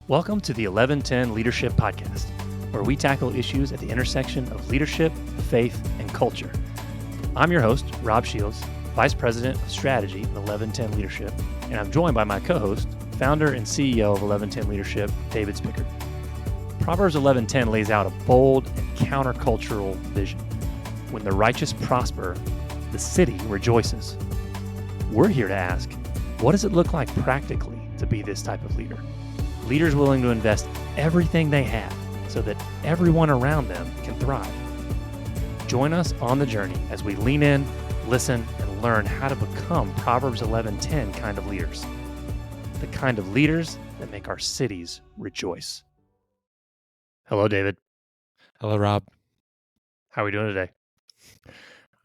Welcome to the 1110 Leadership Podcast, where we tackle issues at the intersection of leadership, faith, and culture. I'm your host, Rob Shields, Vice President of Strategy at 1110 Leadership, and I'm joined by my co-host, founder and CEO of 1110 Leadership, David Spickard. Proverbs 1110 lays out a bold and countercultural vision. When the righteous prosper, the city rejoices. We're here to ask, what does it look like practically to be this type of leader? Leaders willing to invest everything they have so that everyone around them can thrive. Join us on the journey as we lean in, listen, and learn how to become Proverbs 11:10 kind of leaders. The kind of leaders that make our cities rejoice. Hello, David. Hello, Rob. How are we doing today?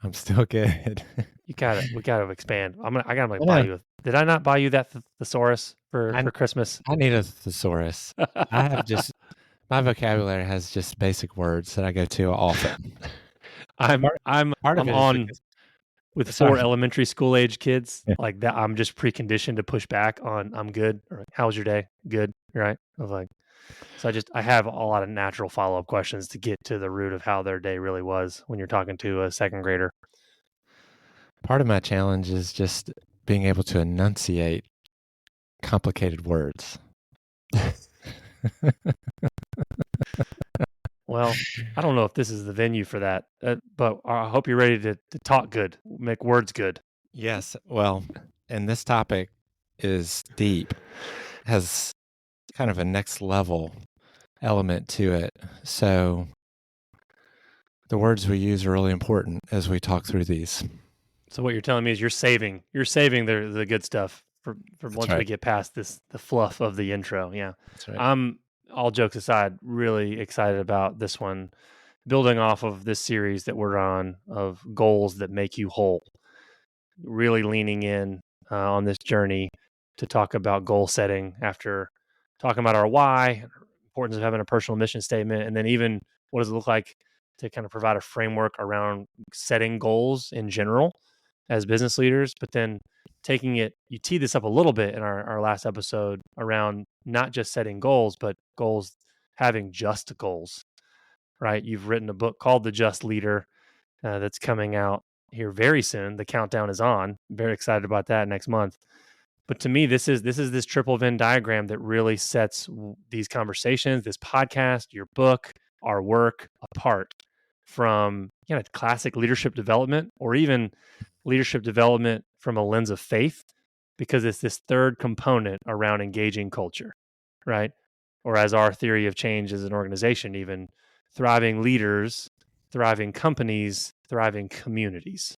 I'm still good. We gotta expand. I gotta buy you. Did I not buy you that thesaurus for Christmas? I need a thesaurus. My vocabulary has just basic words that I go to often. I'm on with four elementary school age kids like that. I'm just preconditioned to push back on I'm good or how was your day? Good, right? I was like, so I have a lot of natural follow-up questions to get to the root of how their day really was when you're talking to a second grader. Part of my challenge is just being able to enunciate complicated words. Well, I don't know if this is the venue for that, but I hope you're ready to talk good, make words good. Yes. Well, and this topic is deep, has kind of a next level element to it. So the words we use are really important as we talk through these. So what you're telling me is you're saving the good stuff for once we get past the fluff of the intro. Yeah. That's right. I'm, all jokes aside, really excited about this one, building off of this series that we're on of goals that make you whole. Really leaning in on this journey to talk about goal setting after talking about our why, importance of having a personal mission statement, and then even what does it look like to kind of provide a framework around setting goals in general as business leaders, but then taking it, you teed this up a little bit in our last episode around not just setting goals, but goals, having just goals, right? You've written a book called The Just Leader that's coming out here very soon. The countdown is on. Very excited about that next month. But to me, this is this triple Venn diagram that really sets these conversations, this podcast, your book, our work apart from classic leadership development or even leadership development from a lens of faith, because it's this third component around engaging culture, right? Or as our theory of change as an organization, even thriving leaders, thriving companies, thriving communities.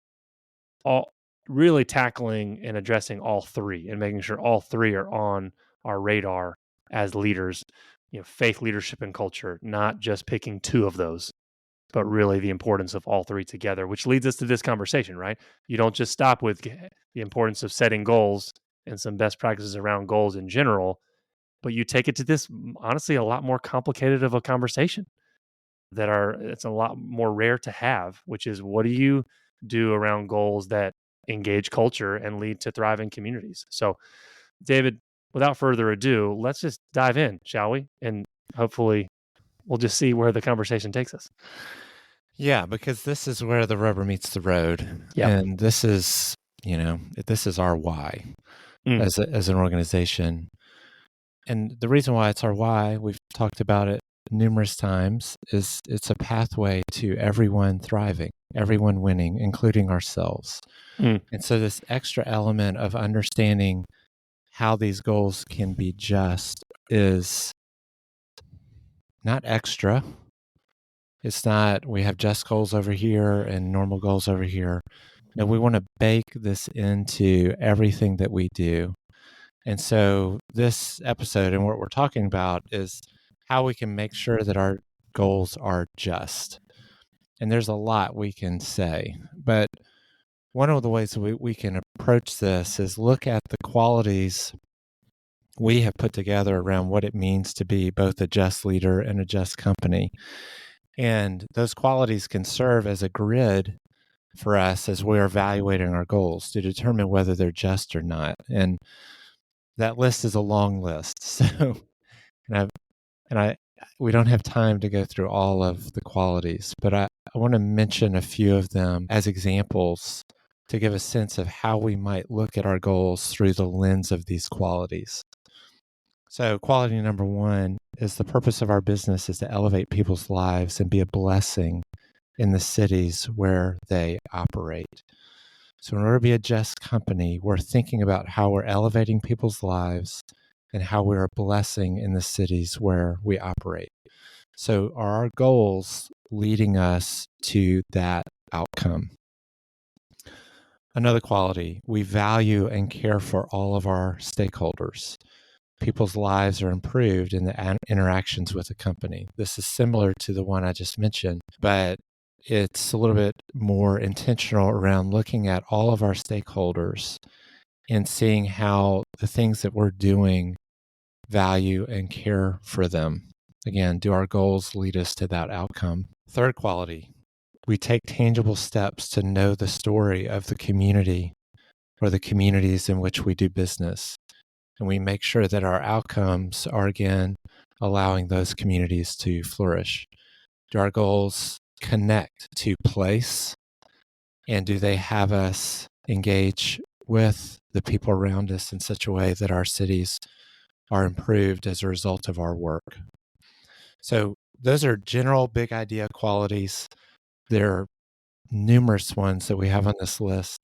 All really tackling and addressing all three and making sure all three are on our radar as leaders, faith, leadership, and culture, not just picking two of those, but really the importance of all three together, which leads us to this conversation, right? You don't just stop with the importance of setting goals and some best practices around goals in general, but you take it to this, honestly, a lot more complicated of a conversation it's a lot more rare to have, which is what do you do around goals that engage culture and lead to thriving communities? So, David, without further ado, let's just dive in, shall we? And hopefully we'll just see where the conversation takes us. Yeah, because this is where the rubber meets the road. Yeah. And this is, this is our why as an organization. And the reason why it's our why, we've talked about it numerous times, is it's a pathway to everyone thriving, everyone winning, including ourselves. And so this extra element of understanding how these goals can be just is not extra. It's not we have just goals over here and normal goals over here. No, we want to bake this into everything that we do. And so this episode and what we're talking about is how we can make sure that our goals are just. And there's a lot we can say, but one of the ways we can approach this is look at the qualities we have put together around what it means to be both a just leader and a just company. And those qualities can serve as a grid for us as we're evaluating our goals to determine whether they're just or not. And that list is a long list. So And we don't have time to go through all of the qualities, but I want to mention a few of them as examples to give a sense of how we might look at our goals through the lens of these qualities. So quality number one is the purpose of our business is to elevate people's lives and be a blessing in the cities where they operate. So in order to be a just company, we're thinking about how we're elevating people's lives and how we're a blessing in the cities where we operate. So are our goals leading us to that outcome? Another quality, we value and care for all of our stakeholders. People's lives are improved in the interactions with the company. This is similar to the one I just mentioned, but it's a little bit more intentional around looking at all of our stakeholders and seeing how the things that we're doing value and care for them. Again, do our goals lead us to that outcome? Third quality, we take tangible steps to know the story of the community or the communities in which we do business. And we make sure that our outcomes are, again, allowing those communities to flourish. Do our goals connect to place? And do they have us engage with the people around us in such a way that our cities are improved as a result of our work? So those are general big idea qualities. There are numerous ones that we have on this list.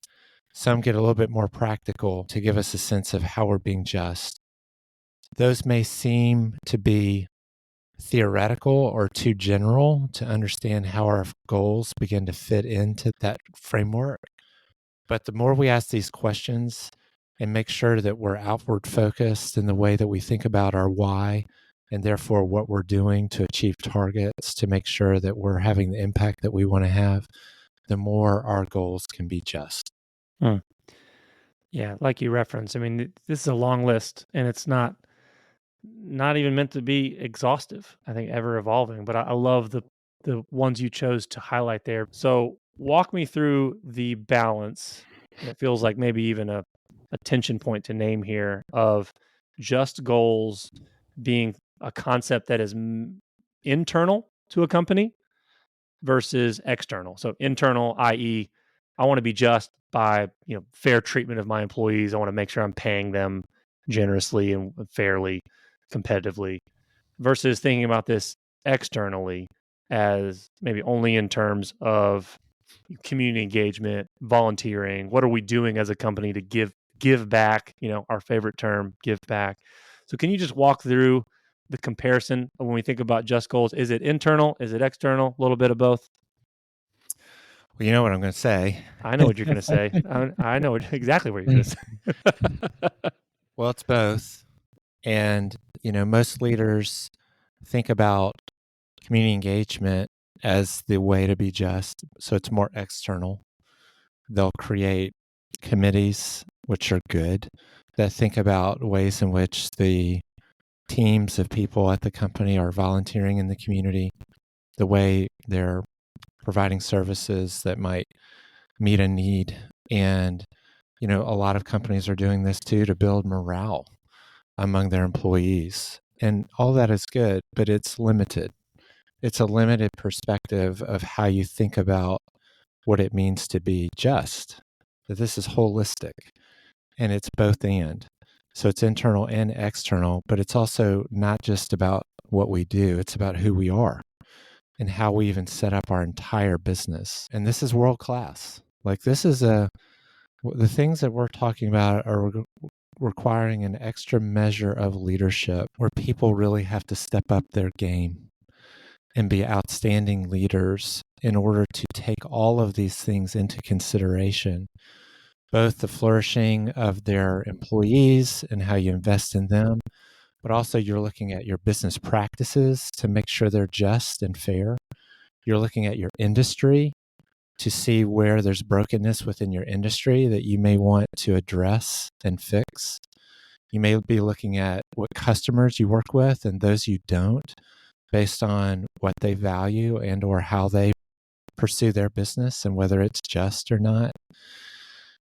Some get a little bit more practical to give us a sense of how we're being just. Those may seem to be theoretical or too general to understand how our goals begin to fit into that framework. But the more we ask these questions and make sure that we're outward focused in the way that we think about our why and therefore what we're doing to achieve targets to make sure that we're having the impact that we want to have, the more our goals can be just. Yeah, like you referenced, I mean, this is a long list, and it's not even meant to be exhaustive. I think ever evolving, but I love the ones you chose to highlight there. So walk me through the balance, and it feels like maybe even a tension point to name here of just goals being a concept that is internal to a company versus external. So internal, i.e., I want to be just by fair treatment of my employees. I want to make sure I'm paying them generously and fairly, competitively, versus thinking about this externally as maybe only in terms of community engagement, volunteering. What are we doing as a company to give back? Our favorite term, give back. So can you just walk through the comparison when we think about just goals? Is it internal? Is it external? A little bit of both? Well, you know what I'm going to say. I know what you're going to say. I know exactly what you're going to say. Well, it's both. And, most leaders think about community engagement as the way to be just. So it's more external. They'll create committees, which are good, that think about ways in which the teams of people at the company are volunteering in the community, the way they're providing services that might meet a need. And, a lot of companies are doing this too to build morale among their employees. And all that is good, but it's limited. It's a limited perspective of how you think about what it means to be just. That this is holistic and it's both and. So it's internal and external, but it's also not just about what we do, it's about who we are and how we even set up our entire business. And this is world class. Like the things that we're talking about are requiring an extra measure of leadership where people really have to step up their game and be outstanding leaders in order to take all of these things into consideration, both the flourishing of their employees and how you invest in them, but also you're looking at your business practices to make sure they're just and fair. You're looking at your industry to see where there's brokenness within your industry that you may want to address and fix. You may be looking at what customers you work with and those you don't, based on what they value and or how they pursue their business and whether it's just or not.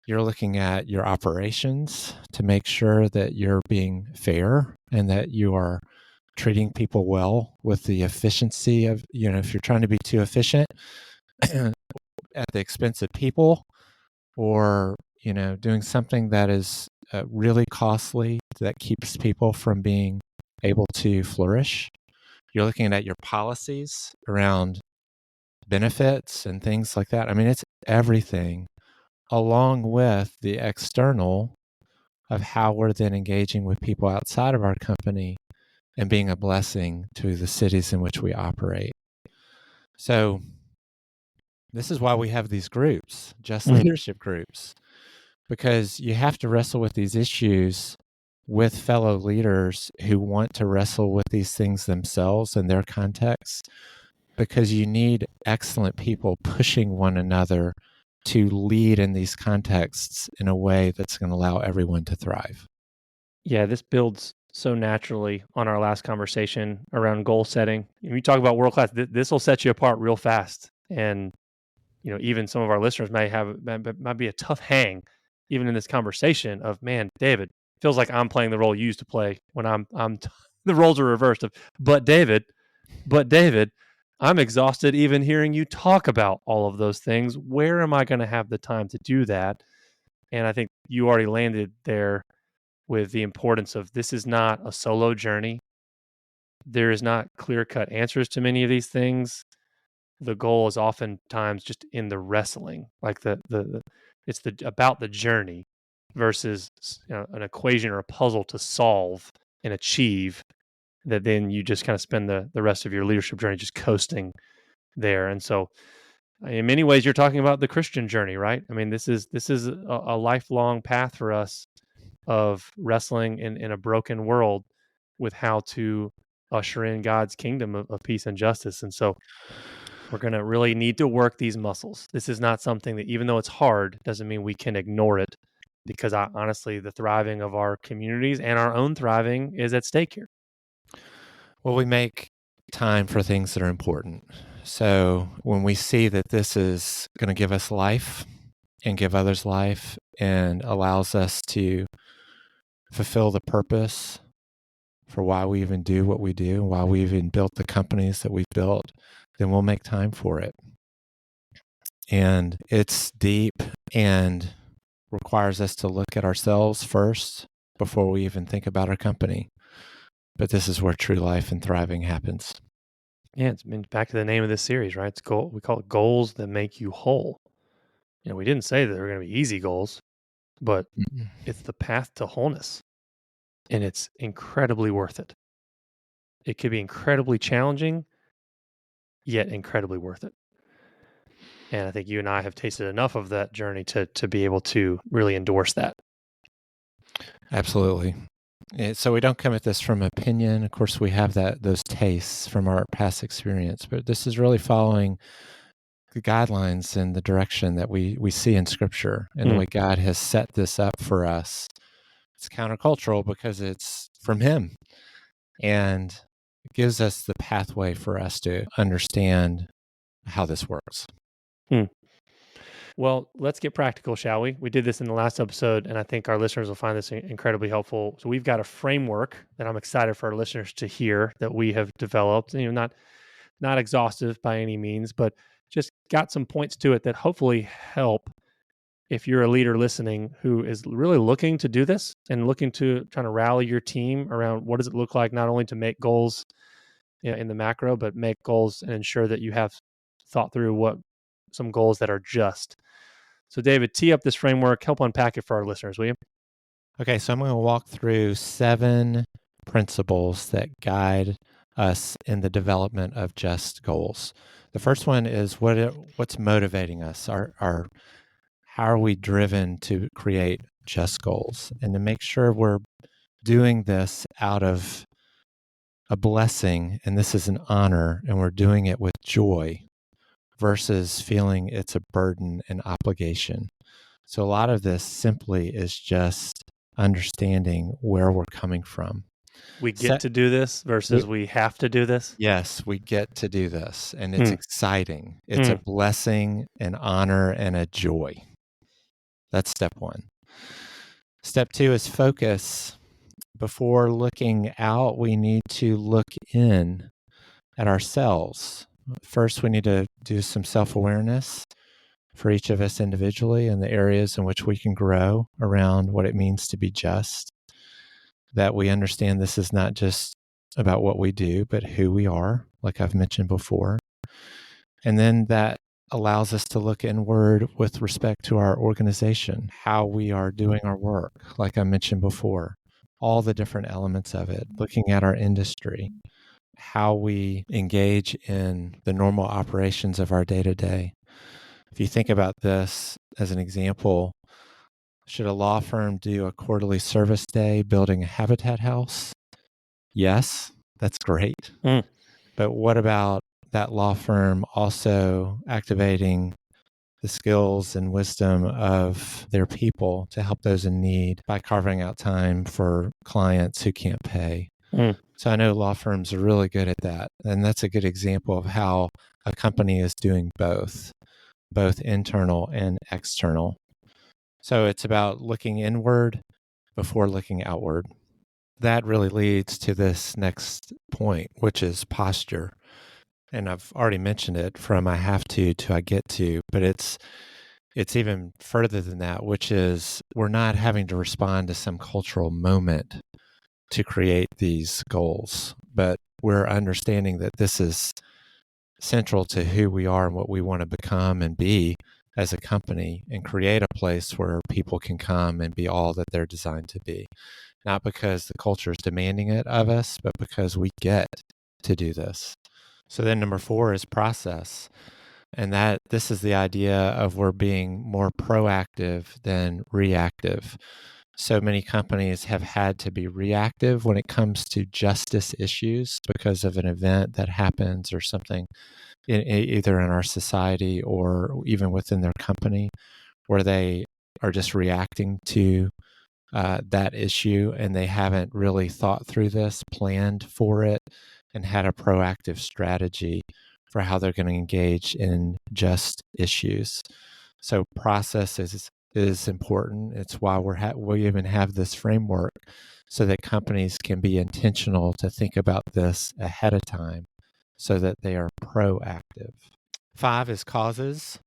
You're looking at your operations to make sure that you're being fair and that you are treating people well with the efficiency of, if you're trying to be too efficient at the expense of people, or, doing something that is really costly that keeps people from being able to flourish. You're looking at your policies around benefits and things like that. I mean, it's everything, along with the external of how we're then engaging with people outside of our company and being a blessing to the cities in which we operate. So this is why we have these groups, just leadership groups, because you have to wrestle with these issues with fellow leaders who want to wrestle with these things themselves in their context, because you need excellent people pushing one another to lead in these contexts in a way that's going to allow everyone to thrive. Yeah, this builds so naturally on our last conversation around goal setting. When you talk about world class, this will set you apart real fast. And even some of our listeners might be a tough hang, even in this conversation of, man, David, feels like I'm playing the role you used to play when the roles are reversed of, but David, I'm exhausted even hearing you talk about all of those things. Where am I going to have the time to do that? And I think you already landed there with the importance of, this is not a solo journey. There is not clear-cut answers to many of these things. The goal is oftentimes just in the wrestling, like it's about the journey versus an equation or a puzzle to solve and achieve, that then you just kind of spend the rest of your leadership journey just coasting there. And so in many ways you're talking about the Christian journey, right? I mean, this is a lifelong path for us of wrestling in a broken world with how to usher in God's kingdom of peace and justice. And so we're going to really need to work these muscles. This is not something that, even though it's hard, doesn't mean we can ignore it, because honestly, the thriving of our communities and our own thriving is at stake here. Well, we make time for things that are important. So when we see that this is going to give us life and give others life and allows us to fulfill the purpose for why we even do what we do, why we even built the companies that we've built, then we'll make time for it. And it's deep and requires us to look at ourselves first before we even think about our company. But this is where true life and thriving happens. Yeah, back to the name of this series, right? We call it goals that make you whole. We didn't say that they're going to be easy goals, but it's the path to wholeness, and it's incredibly worth it. It could be incredibly challenging, yet incredibly worth it. And I think you and I have tasted enough of that journey to be able to really endorse that. Absolutely. So we don't come at this from opinion. Of course, we have those tastes from our past experience, but this is really following the guidelines and the direction that we see in Scripture and the way God has set this up for us. It's countercultural because it's from Him, and it gives us the pathway for us to understand how this works. Well, let's get practical, shall we? We did this in the last episode, and I think our listeners will find this incredibly helpful. So we've got a framework that I'm excited for our listeners to hear that we have developed. Not exhaustive by any means, but just got some points to it that hopefully help if you're a leader listening who is really looking to do this and looking to trying to rally your team around what does it look like not only to make goals in the macro, but make goals and ensure that you have thought through what some goals that are just. So David, tee up this framework, help unpack it for our listeners, will you? Okay, so I'm going to walk through 7 principles that guide us in the development of just goals. The first one is what's motivating us. How are we driven to create just goals, and to make sure we're doing this out of a blessing, and this is an honor, and we're doing it with joy versus feeling it's a burden and obligation. So a lot of this simply is just understanding where we're coming from. We get to do this versus we have to do this. Yes, we get to do this, and it's exciting. It's a blessing, an honor, and a joy. That's step 1. Step 2 is focus before looking out, we need to look in at ourselves. First, we need to do some self-awareness for each of us individually and the areas in which we can grow around what it means to be just. That we understand this is not just about what we do, but who we are, like I've mentioned before. And then that allows us to look inward with respect to our organization, how we are doing our work, like I mentioned before, all the different elements of it, looking at our industry, how we engage in the normal operations of our day to day. If you think about this as an example, should a law firm do a quarterly service day building a habitat house? Yes, that's great. Mm. But what about that law firm also activating the skills and wisdom of their people to help those in need by carving out time for clients who can't pay? Mm. So I know law firms are really good at that. And that's a good example of how a company is doing both internal and external. So it's about looking inward before looking outward. That really leads to this next point, which is posture. And I've already mentioned it from I have to I get to, but it's even further than that, which is we're not having to respond to some cultural moment to create these goals, but we're understanding that this is central to who we are and what we want to become and be as a company, and create a place where people can come and be all that they're designed to be. Not because the culture is demanding it of us, but because we get to do this. So then number 4 is process. And that this is the idea of we're being more proactive than reactive. So many companies have had to be reactive when it comes to justice issues because of an event that happens or something either in our society or even within their company, where they are just reacting to that issue, and they haven't really thought through this, planned for it, and had a proactive strategy for how they're going to engage in just issues. So process is important. It's why we even have this framework, so that companies can be intentional to think about this ahead of time so that they are proactive. 5 is causes.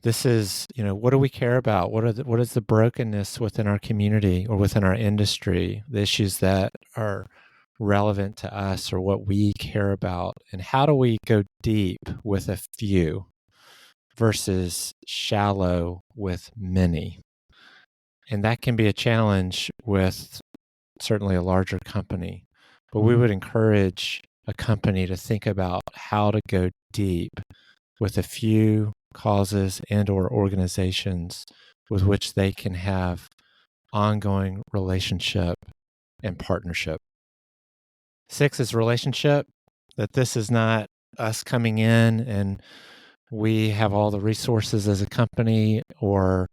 This is, what do we care about? What is the brokenness within our community or within our industry, the issues that are relevant to us or what we care about? And how do we go deep with a few versus shallow with many? And that can be a challenge with certainly a larger company, but we would encourage a company to think about how to go deep with a few causes and or organizations with which they can have ongoing relationship and partnership. 6 is relationship, that this is not us coming in and we have all the resources as a company or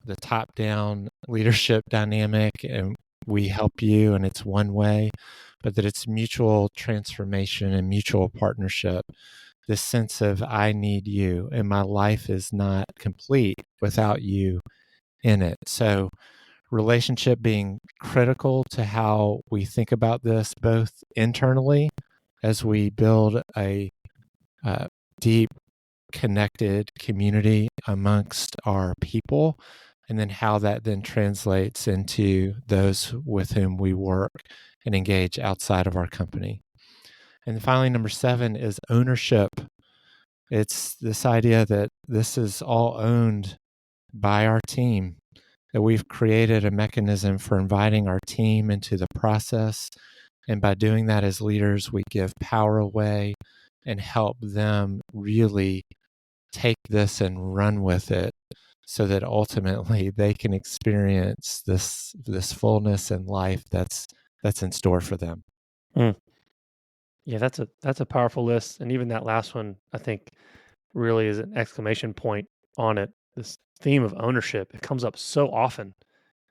the top-down leadership dynamic and we help you and it's one way, but that it's mutual transformation and mutual partnership. This sense of I need you and my life is not complete without you in it. So relationship being critical to how we think about this, both internally as we build a deep connected community amongst our people, and then how that then translates into those with whom we work and engage outside of our company. And finally, number 7 is ownership. It's this idea that this is all owned by our team, that we've created a mechanism for inviting our team into the process. And by doing that as leaders, we give power away and help them really take this and run with it so that ultimately they can experience this fullness and life that's in store for them. Mm. Yeah, that's a powerful list, and even that last one, I think, really is an exclamation point on it. This theme of ownership, it comes up so often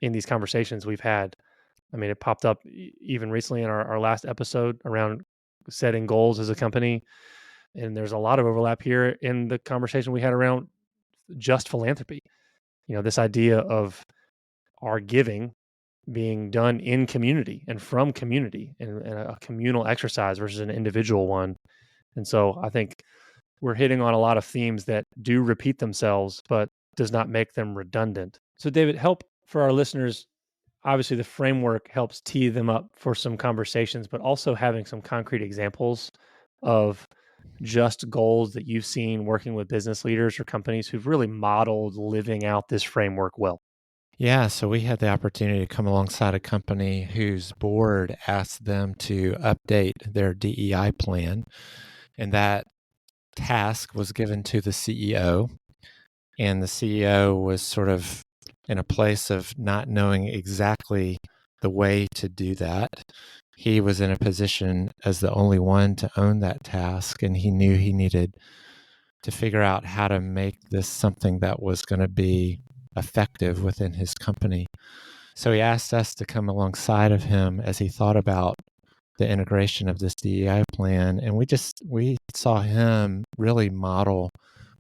in these conversations we've had. I mean, it popped up even recently in our last episode around setting goals as a company, and there's a lot of overlap here in the conversation we had around just philanthropy. This idea of our giving being done in community and from community and a communal exercise versus an individual one. And so I think we're hitting on a lot of themes that do repeat themselves, but does not make them redundant. So, David, help for our listeners. Obviously, the framework helps tee them up for some conversations, but also having some concrete examples of just goals that you've seen working with business leaders or companies who've really modeled living out this framework well. Yeah, so we had the opportunity to come alongside a company whose board asked them to update their DEI plan, and that task was given to the CEO. And the CEO was sort of in a place of not knowing exactly the way to do that. He was in a position as the only one to own that task, and he knew he needed to figure out how to make this something that was going to be effective within his company. So he asked us to come alongside of him as he thought about the integration of this DEI plan. And we saw him really model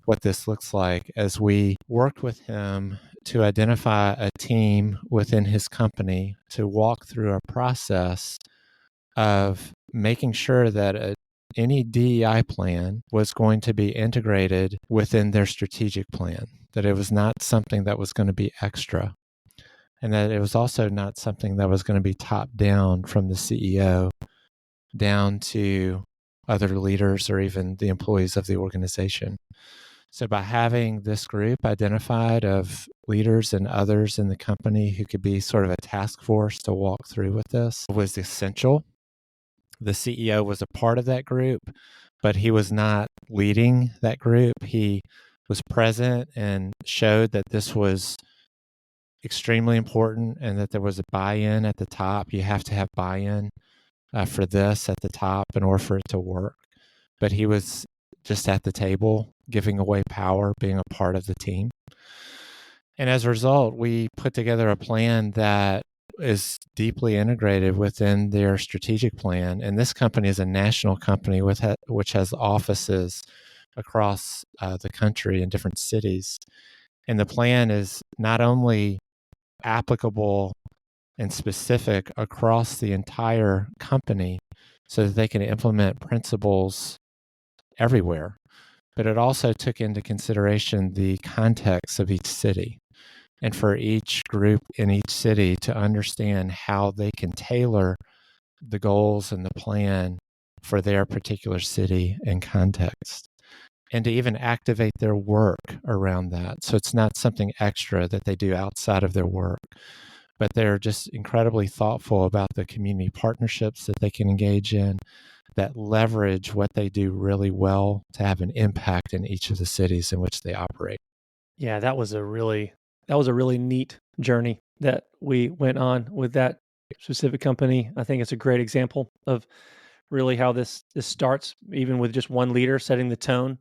what this looks like as we worked with him to identify a team within his company to walk through a process of making sure that any DEI plan was going to be integrated within their strategic plan, that it was not something that was going to be extra, and that it was also not something that was going to be top down from the CEO down to other leaders or even the employees of the organization. So by having this group identified of leaders and others in the company who could be sort of a task force to walk through with this was essential. The CEO was a part of that group, but he was not leading that group. He was present and showed that this was extremely important and that there was a buy-in at the top. You have to have buy-in for this at the top in order for it to work. But he was just at the table, giving away power, being a part of the team. And as a result, we put together a plan that is deeply integrated within their strategic plan. And this company is a national company which has offices across the country in different cities. And the plan is not only applicable and specific across the entire company so that they can implement principles everywhere, but it also took into consideration the context of each city and for each group in each city to understand how they can tailor the goals and the plan for their particular city and context, and to even activate their work around that. So it's not something extra that they do outside of their work, but they're just incredibly thoughtful about the community partnerships that they can engage in that leverage what they do really well to have an impact in each of the cities in which they operate. Yeah, that was a really neat journey that we went on with that specific company. I think it's a great example of really how this starts even with just one leader setting the tone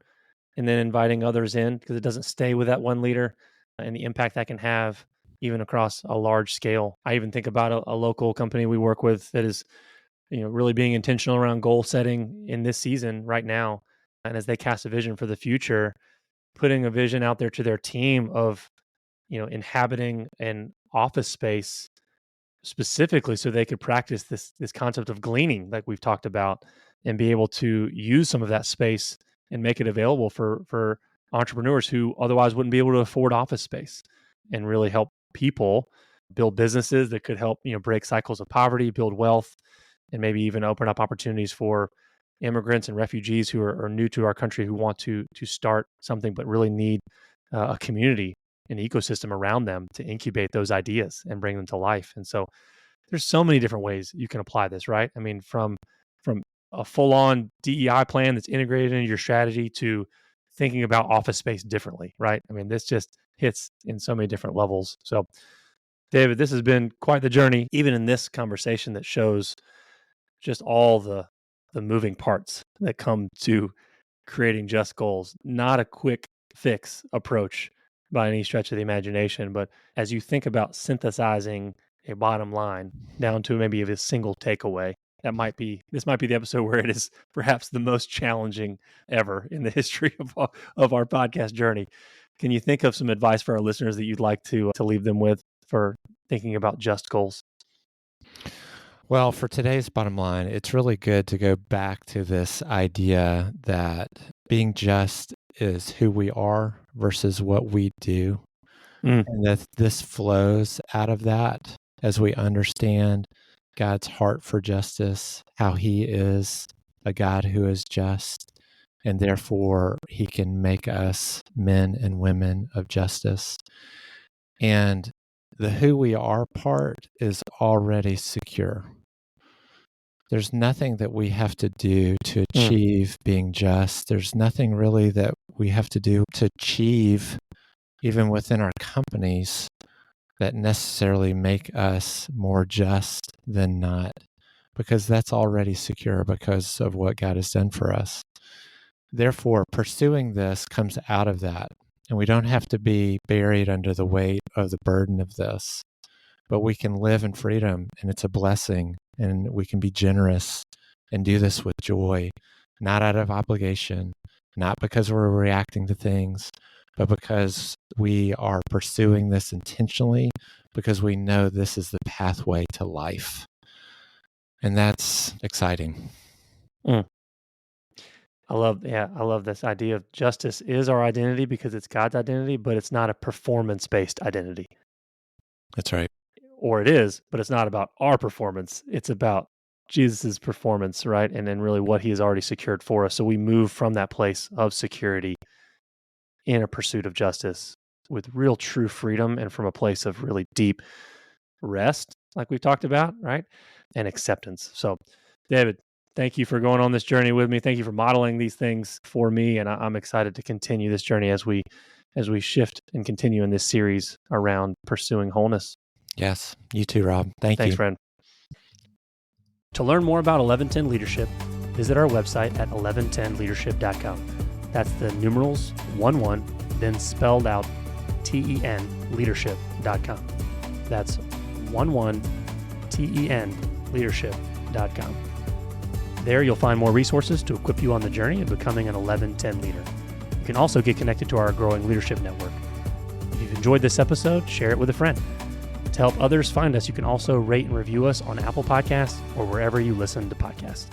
and then inviting others in because it doesn't stay with that one leader and the impact that can have even across a large scale. I even think about a local company we work with that is, really being intentional around goal setting in this season right now. And as they cast a vision for the future, putting a vision out there to their team of, inhabiting an office space specifically so they could practice this concept of gleaning like we've talked about and be able to use some of that space and make it available for entrepreneurs who otherwise wouldn't be able to afford office space and really help people build businesses that could help break cycles of poverty, build wealth, and maybe even open up opportunities for immigrants and refugees who are new to our country who want to start something but really need a community, an ecosystem around them to incubate those ideas and bring them to life. And so there's so many different ways you can apply this, right? I mean, from a full-on DEI plan that's integrated into your strategy to thinking about office space differently, right? I mean, this just hits in so many different levels. So, David, this has been quite the journey, even in this conversation that shows just all the moving parts that come to creating just goals. Not a quick fix approach by any stretch of the imagination, but as you think about synthesizing a bottom line down to maybe a single takeaway, this might be the episode where it is perhaps the most challenging ever in the history of our podcast journey. Can you think of some advice for our listeners that you'd like to leave them with for thinking about just goals? Well, for today's bottom line, it's really good to go back to this idea that being just is who we are versus what we do. And that this flows out of that as we understand God's heart for justice, how he is a God who is just, and therefore he can make us men and women of justice. And the who we are part is already secure. There's nothing that we have to do to achieve being just. There's nothing really that we have to do to achieve, even within our companies, that necessarily make us more just than not, because that's already secure because of what God has done for us. Therefore, pursuing this comes out of that, and we don't have to be buried under the weight of the burden of this, but we can live in freedom, and it's a blessing, and we can be generous and do this with joy, not out of obligation, not because we're reacting to things, but because we are pursuing this intentionally, because we know this is the pathway to life. And that's exciting. I love this idea of justice is our identity because it's God's identity, but it's not a performance-based identity. That's right. Or it is, but it's not about our performance. It's about Jesus's performance, right? And then really what he has already secured for us. So we move from that place of security in a pursuit of justice with real true freedom and from a place of really deep rest, like we've talked about, right? And acceptance. So, David, thank you for going on this journey with me. Thank you for modeling these things for me. And I'm excited to continue this journey as we shift and continue in this series around pursuing wholeness. Yes. You too, Rob. Thanks, you. Thanks, friend. To learn more about 1110 Leadership, visit our website at 1110leadership.com. That's the numerals 11, then spelled out TEN leadership.com. That's 11 TEN leadership.com. There you'll find more resources to equip you on the journey of becoming an 1110 leader. You can also get connected to our growing leadership network. If you've enjoyed this episode, share it with a friend. To help others find us, you can also rate and review us on Apple Podcasts or wherever you listen to podcasts.